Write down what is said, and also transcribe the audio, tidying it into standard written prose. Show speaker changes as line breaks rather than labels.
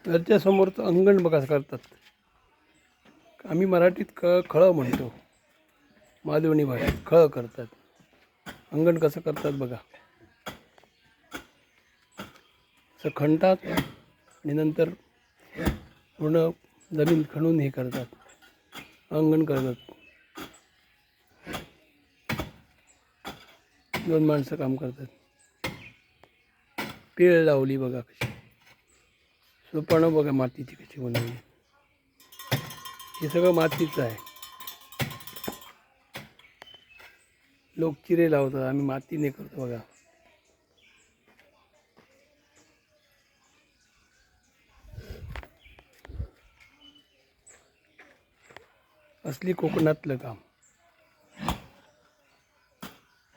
घरच्या समोरचं अंगण बघा करतात. आम्ही मराठीत खळं म्हणतो, मालवणी भाषेत खळं करतात. अंगण कसं करतात बघा. असं खणतात आणि नंतर पूर्ण जमीन खणून हे करतात, अंगण करतात. 2 माणसं काम करतात. पेळ लावली बघा कशी, सोपानं बघा मातीची कशी बनवली. हे सगळं मातीचं आहे. लोक चिरे लावतात, आम्ही मातीने करतो बघा. असली कोकणातलं काम.